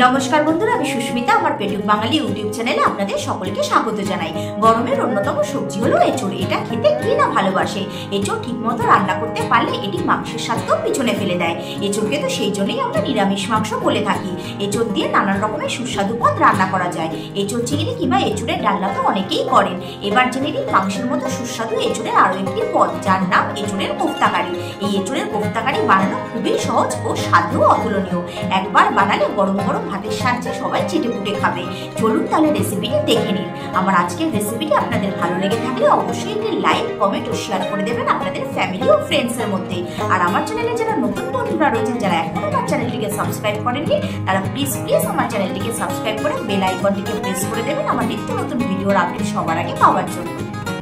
নমস্কার বন্ধুরা, আমি সুস্মিতা। আমার পেটুক বাঙালি ইউটিউব চ্যানেলে আপনাদের সকলকে স্বাগত জানাই। গরমের অন্যতম সবজি হলো এঁচোড়। এটা খেতে কে না ভালোবাসে। এঁচোড় ঠিক মতো রান্না করতে পারলে এটি মাংসের স্বাদকেও পিছনে ফেলে দেয়। এঁচোড়কে তো সেই জন্যই আমরা নিরামিষ মাংস বলে থাকি। এঁচোড় দিয়ে নানান রকমের সুস্বাদু পদ রান্না করা যায়। এঁচোড় চিংড়ি কিংবা এঁচোড়ের ডালনা তো অনেকেই করেন। এবার জেনে নিন মাংসের মতো সুস্বাদু এঁচোড়ের আরও একটি পদ, যার নাম এঁচোড়ের কোফতাকারি। এই এঁচোড়ের কোফতাকারি বানানো খুবই সহজ ও স্বাদও অতুলনীয়। একবার বানালে গরম গরম ভাতের সাথে সবাই চেটেপুটে খাবে। চলুন তাহলে রেসিপিটি দেখে নিন। আমার আজকের রেসিপিটি আপনাদের ভালো লেগে থাকলে অবশ্যই একটি লাইক, কমেন্ট ও শেয়ার করে দেবেন আপনাদের ফ্যামিলি ও ফ্রেন্ডসের মধ্যে। আর আমার চ্যানেলে যারা নতুন বন্ধুরা রয়েছেন, যারা এখনো আমার চ্যানেলটিকে সাবস্ক্রাইব করেননি, তারা প্লিজ আমার চ্যানেলটিকে সাবস্ক্রাইব করে বেল আইকনটিকে প্রেস করে দেবেন আমার নিত্য নতুন ভিডিওর আপডেট সবার আগে পাওয়ার জন্য।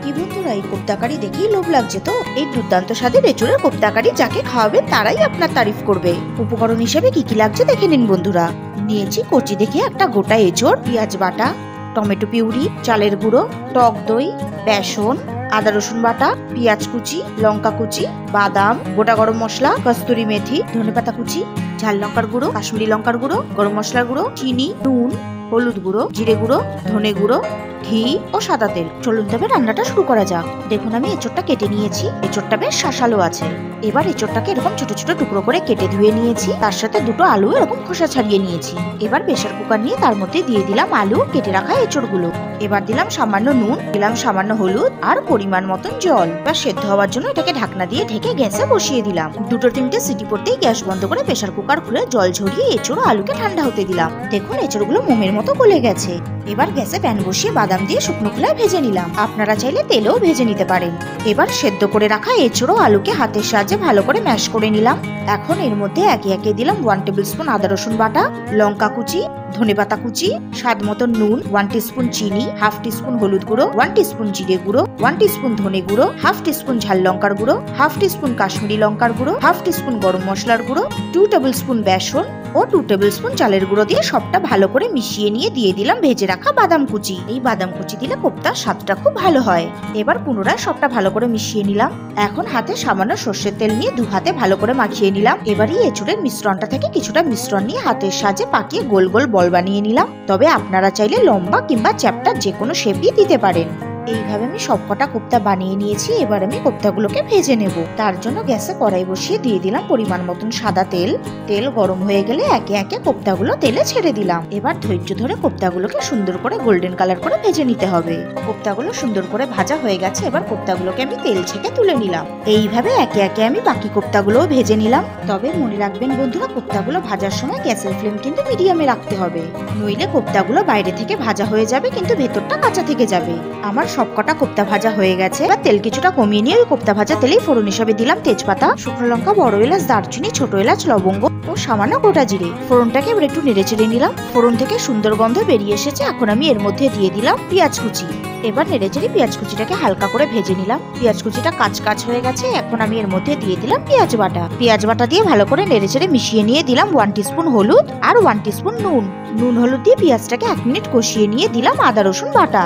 কি বন্ধুরা, এই কোফতাকারি দেখেই লোভ লাগছে তো? এই দুর্দান্ত স্বাদের এঁচোড়ের কোফতাকারি যাকে খাওয়াবেন তারাই আপনার তারিফ করবে। উপকরণ হিসেবে কি কি লাগছে দেখে নিন বন্ধুরা। নিয়েছি কচি দেখে একটা গোটা এঁচোড়, পেঁয়াজ বাটা, টমেটো পিউরি, চালের গুঁড়ো, টক দই, বেসন, আদা রসুন বাটা, পেঁয়াজ কুচি, লঙ্কা কুচি, বাদাম, গোটা গরম মশলা, কস্তুরি মেথি, ধনেপাতা কুচি, ঝাল লঙ্কার গুঁড়ো, কাশ্মীরি লঙ্কার গুঁড়ো, গরম মশলার গুঁড়ো, চিনি, নুন, হলুদ গুঁড়ো, জিরে গুঁড়ো, ধনে গুঁড়ো, ঘি ও সাদা তেল। চলুন তবে রান্নাটা শুরু করা যাক। দেখুন আমি এঁচোড়টা কেটে নিয়েছি। এঁচোড়টা বেশ শাঁসালো আছে। এবার এঁচোড়টাকে এরকম ছোট ছোট টুকরো করে কেটে ধুয়ে নিয়েছি। তার সাথে দুটো আলু এরকম খোসা ছাড়িয়ে নিয়েছি। এবার প্রেসার কুকার নিয়ে তার মধ্যে দিয়ে দিলাম আলু, কেটে রাখা এঁচোড়গুলো। এবার দিলাম সামান্য নুন, দিলাম সামান্য হলুদ আর পরিমাণ মতন জল। এবার সেদ্ধ হওয়ার জন্য এটাকে ঢাকনা দিয়ে ঢেকে গ্যাসে বসিয়ে দিলাম। দুটো তিনটে সিটি পড়তেই গ্যাস বন্ধ করে প্রেসার কুকার খুলে জল ঝরিয়ে এঁচোড় আলুকে ঠান্ডা হতে দিলাম। দেখুন এঁচোড়গুলো মোমের মতো গলে গেছে। এবার গ্যাসে প্যান বসিয়ে বাদাম দিয়ে শুকনো খোলায় ভেজে নিলাম। আপনারা চাইলে তেলেও ভেজে নিতে পারেন। এবার সেদ্ধ করে রাখা এঁচোড় আলুকে হাতের সাহায্যে ভালো করে ম্যাশ করে নিলাম। এখন এর মধ্যে একে একে দিলাম 1 টেবিল স্পুন আদা রসুন বাটা, লঙ্কা কুচি, ধনেপাতা কুচি, স্বাদ মতো নুন, 1 টিস্পুন চিনি, 1/2 টিস্পুন হলুদ গুঁড়ো, 1 টিস্পুন জিরে গুঁড়ো, 1 টিস্পুন ধনে গুঁড়ো, 1/2 টিস্পুন ঝাল লঙ্কার গুঁড়ো, 1/2 টিস্পুন কাশ্মীরি লঙ্কার গুঁড়ো, 1/2 টিস্পুন গরম মশলার গুঁড়ো, 2 টেবিল স্পুন বেসন ও 2 টেবিল স্পুন চালের গুঁড়ো দিয়ে সবটা ভালো করে মিশিয়ে নিয়ে দিয়ে দিলাম ভেজে রাখা বাদাম কুচি। এই বাদাম কুচি দিলে কোফতার স্বাদটা খুব ভালো হয়। এবার পুনরায় সবটা ভালো করে মিশিয়ে নিলাম। এখন হাতে সামান্য সর্ষের তেল নিয়ে দু হাতে ভালো করে মাখিয়ে নিলাম। এবারই এঁচোড়ের মিশ্রণটা থেকে কিছুটা মিশ্রণ নিয়ে হাতের সাহায্যে পাকিয়ে গোল গোল বল বানিয়ে নিলাম। তবে আপনারা চাইলে লম্বা কিংবা চ্যাপ্টা যে কোনো শেপই দিতে পারেন। এইভাবে আমি সবকটা কোফতা বানিয়ে নিয়েছি। এবার আমি কোফতাগুলোকে ভেজে নেব। তার জন্য গ্যাসে কড়াই বসিয়ে দিয়ে দিলাম পরিমাণ মতন সাদা তেল। তেল গরম হয়ে গেলে একে একে কোফতাগুলো তেলে ছেড়ে দিলাম। এবার ধৈর্য ধরে কোফতাগুলোকে সুন্দর করে গোল্ডেন কালার করে ভেজে নিতে হবে। কোফতাগুলো সুন্দর করে ভাজা হয়ে গেছে। এবার কোফতাগুলোকে আমি তেল ছেঁকে তুলে নিলাম। এইভাবে একে একে আমি বাকি কোফতাগুলোও ভেজে নিলাম। তবে মনে রাখবেন বন্ধুরা, কোফতাগুলো ভাজার সময় গ্যাসের ফ্লেম কিন্তু মিডিয়ামে রাখতে হবে। নইলে কোফতাগুলো বাইরে থেকে ভাজা হয়ে যাবে কিন্তু ভেতরটা কাঁচা থেকে যাবে। আমার সবকটা কোফতা ভাজা হয়ে গেছে। এবার তেল কিছুটা কমিয়ে নিয়ে ওই কোফতা ভাজা তেলেই ফোড়ন হিসাবে দিলাম তেজপাতা, শুকনো লঙ্কা, বড় এলাচ, দারচিনি, ছোট এলাচ, লবঙ্গ ও সামান্য গোটা জিরে। ফোড়নটাকে এবার একটু নেড়ে চেড়ে নিলাম। ফোড়ন থেকে সুন্দর গন্ধ বেরিয়ে এসেছে। এখন আমি এর মধ্যে দিয়ে দিলাম পেঁয়াজ কুচি। এবার নেড়ে চেড়ে পেঁয়াজ কুচিটাকে হালকা করে ভেজে নিলাম। পেঁয়াজ কুচিটা কাঁচ হয়ে গেছে। এখন আমি এর মধ্যে দিয়ে দিলাম পেঁয়াজ বাটা। পেঁয়াজ বাটা দিয়ে ভালো করে নেড়ে চেড়ে মিশিয়ে নিয়ে দিলাম 1 টিস্পুন হলুদ আর 1 টিস্পুন নুন। নুন হলুদ দিয়ে পেঁয়াজটাকে 1 মিনিট কষিয়ে নিয়ে দিলাম আদা রসুন বাটা।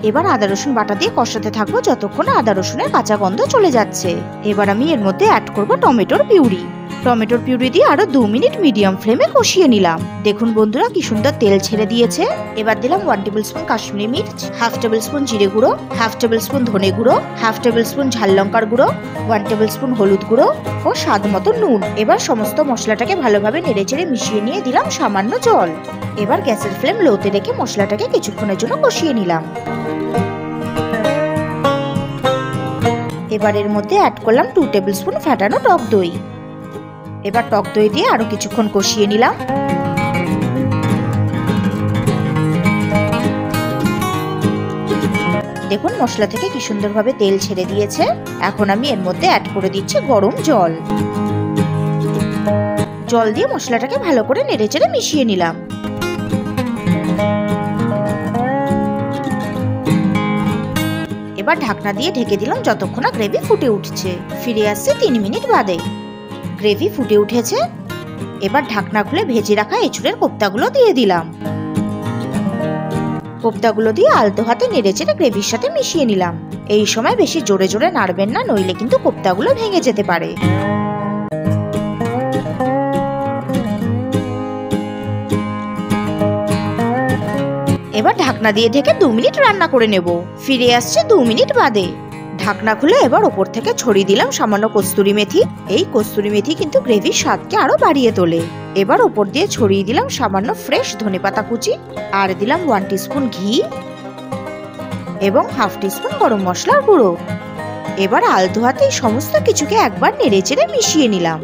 এবার আদা রসুন বাটা দিয়ে কষাতে থাকবো যতক্ষণ আদা রসুনের কাঁচা গন্ধ চলে যাচ্ছে। এবার আমি এর মধ্যে অ্যাড করব টমেটোর পিউরি। টমেটোর পিউরি দিয়ে আরো 2 মিনিট মিডিয়াম ফ্লেমে কষিয়ে নিলাম। দেখুন বন্ধুরা কি সুন্দর তেল ছেড়ে দিয়েছে। এবার দিলাম 1 টেবিল স্পুন কাশ্মীরি মির্চ, 1/2 টেবিল স্পুন জিরে গুঁড়ো, 1/2 টেবিল স্পুন ধনে গুঁড়ো, 1/2 টেবিল স্পুন ঝাল লঙ্কার গুঁড়ো, 1 টেবিল স্পুন হলুদ গুঁড়ো ও স্বাদ মতো নুন। এবার সমস্ত মশলাটাকে ভালোভাবে নেড়েচেড়ে মিশিয়ে নিয়ে দিলাম সামান্য জল। এবার গ্যাসের ফ্লেম লোতে রেখে মশলাটাকে কিছুক্ষণের জন্য কষিয়ে নিলাম। এবার এর মধ্যে অ্যাড করলাম 2 টেবিল স্পুন ফ্যাটানো টক দই। এবার টক দই দিয়ে আরো কিছুক্ষণ কষিয়ে নিলাম। দেখুন মশলা থেকে কি সুন্দরভাবে তেল ছেড়ে দিয়েছে। এখন আমি এর মধ্যে অ্যাড করে দিচ্ছি গরম জল। জল দিয়ে মশলাটাকে ভালো করে নেড়েচেড়ে মিশিয়ে নিলাম। এবার ঢাকনা দিয়ে ঢেকে দিলাম যতক্ষণ না গ্রেভি ফুটে উঠছে। ফিরে আসছে 3 মিনিট বাদে। গ্রেভি ফুটে উঠেছে। এবার ঢাকনা খুলে ভেজে রাখা এঁচোড়ের কোফতাগুলো দিয়ে দিলাম। কোফতাগুলো দিয়ে আলতো হাতে নেড়েচেড়ে গ্রেভির সাথে মিশিয়ে নিলাম। এই সময় বেশি জোরে জোরে নাড়বেন না, নইলে কিন্তু কোফতাগুলো ভেঙে যেতে পারে। এবার ঢাকনা দিয়ে ঢেকে 2 মিনিট রান্না করে নেব। ফিরে আসছে 2 মিনিট বাদে। ঢাকনা খুলে এবার ওপর থেকে ছড়িয়ে দিলাম সামান্য কস্তুরি মেথি। এই কস্তুরি মেথি কিন্তু গ্রেভির স্বাদকে আরো বাড়িয়ে তোলে। এবার ওপর দিয়ে ছড়িয়ে দিলাম সামান্য ফ্রেশ ধনেপাতা কুচি, আর দিলাম 1 টিস্পুন ঘি এবং 1/2 টিস্পুন গরম মশলার গুঁড়ো। এবার আলতো হাতে এই সমস্ত কিছুকে একবার নেড়েচেড়ে মিশিয়ে নিলাম।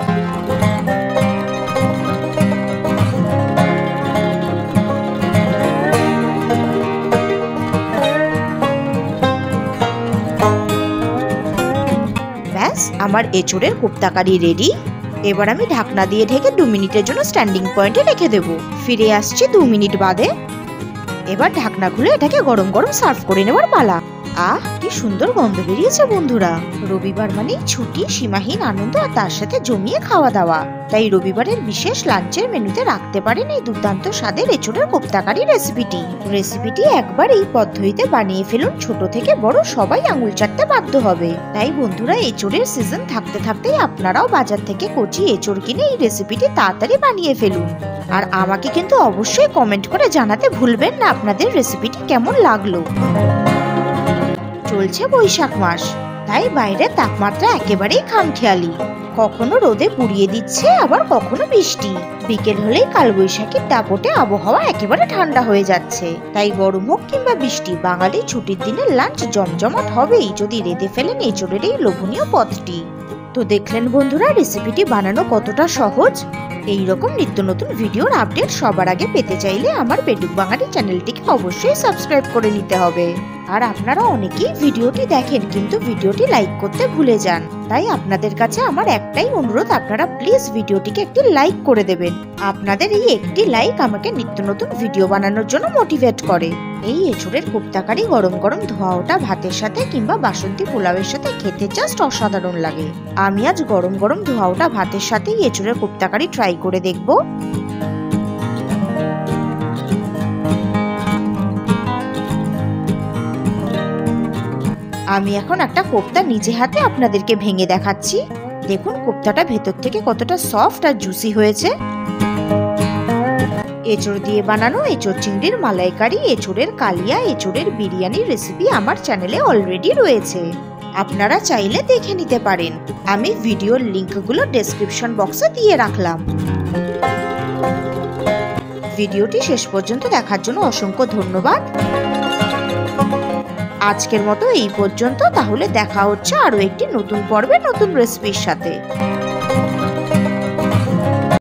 ব্যাস, আমার এঁচোড়ের কোপ্তা কারি রেডি। এবার আমি ঢাকনা দিয়ে ঢেকে 2 মিনিটের জন্য স্ট্যান্ডিং পয়েন্টে রেখে দেব। ফিরে আসছে 2 মিনিট বাদে। এবার ঢাকনা খুলে এটাকে গরম গরম সার্ভ করে নেওয়ার পালা। আহ, কি সুন্দর গন্ধ বেরিয়েছে বন্ধুরা। রবিবার মানেই ছুটি, সীমাহীন আনন্দ আর তার সাথে জমিয়ে খাওয়া দাওয়া। তাই রবিবারের বিশেষ লাঞ্চের মেনুতে রাখতে পারেন এই দুর্দান্ত স্বাদের এঁচোড়ের কোপ্তা কারি রেসিপিটি একবার এই পদ্ধতিতে বানিয়ে ফেলুন, ছোট থেকে বড় সবাই আঙুল চাটতে বাধ্য হবে। তাই বন্ধুরা, এঁচোড়ের সিজন থাকতে থাকতেই আপনারাও বাজার থেকে কচি এঁচোড় কিনে এই রেসিপিটি তাড়াতাড়ি বানিয়ে ফেলুন। আর আমাকে কিন্তু অবশ্যই কমেন্ট করে জানাতে ভুলবেন না আপনাদের রেসিপিটি কেমন লাগলো। চলছে বৈশাখ মাস, তাই বাইরের তাপমাত্রা একেবারেই খামখেয়ালি। কখনো রোদে পুড়িয়ে দিচ্ছে, আবার কখনো বৃষ্টি। বিকেল হলেই কালবৈশাখীর দাপটে আবহাওয়া একেবারে ঠান্ডা হয়ে যাচ্ছে। তাই গরম হোক কিংবা বৃষ্টি, বাঙালি ছুটির দিনের লাঞ্চ জমজমাট হবেই যদি রেঁধে ফেলেন এঁচোড়ের এই লোভনীয় পদটি। তো দেখলেন বন্ধুরা, রেসিপিটি বানানো কতটা সহজ। এইরকম নিত্য নতুন ভিডিওর আপডেট সবার আগে পেতে চাইলে আমার পেটুক বাঙালি চ্যানেলটিকে অবশ্যই সাবস্ক্রাইব করে নিতে হবে। আর আপনারা অনেকেই ভিডিওটি দেখেন কিন্তু ভিডিওটি লাইক করতে ভুলে যান। তাই আপনাদের কাছে আমার একটাই অনুরোধ, আপনারা প্লিজ ভিডিওটিকে একটি লাইক করে দেবেন। আপনাদের এই একটি লাইক আমাকে নিত্য নতুন ভিডিও বানানোর জন্য মোটিভেট করে। এই এঁচোড়ের কোপ্তা কারি গরম গরম ধোয়া ওঠা ভাতের সাথে কিংবা বাসন্তী পোলাওয়ের সাথে খেতে জাস্ট অসাধারণ লাগে। আমি আজ গরম গরম ধোয়া ওঠা ভাতের সাথে এঁচোড়ের কোপ্তা কারি ট্রাই করে দেখব। আমি এখন একটা কোপ্তা নিজে হাতে আপনাদেরকে ভেঙে দেখাচ্ছি। দেখুন কোপ্তাটা ভেতর থেকে কতটা সফট আর জুসি হয়েছে। এঁচোড় দিয়ে বানানো এঁচোড় চিংড়ির মালাইকারি, এঁচোড়ের কালিয়া, এঁচোড়ের বিরিয়ানির রেসিপি আমার চ্যানেলে অলরেডি রয়েছে, আপনারা চাইলে দেখে নিতে পারেন। আমি ভিডিওর লিংকগুলো ডেসক্রিপশন বক্সে দিয়ে রাখলাম। ভিডিওটি শেষ পর্যন্ত দেখার জন্য অসংখ্য ধন্যবাদ। আজকের মতো এই পর্যন্ত, তাহলে দেখা হচ্ছে আরো একটি নতুন পর্বে নতুন রেসিপির সাথে।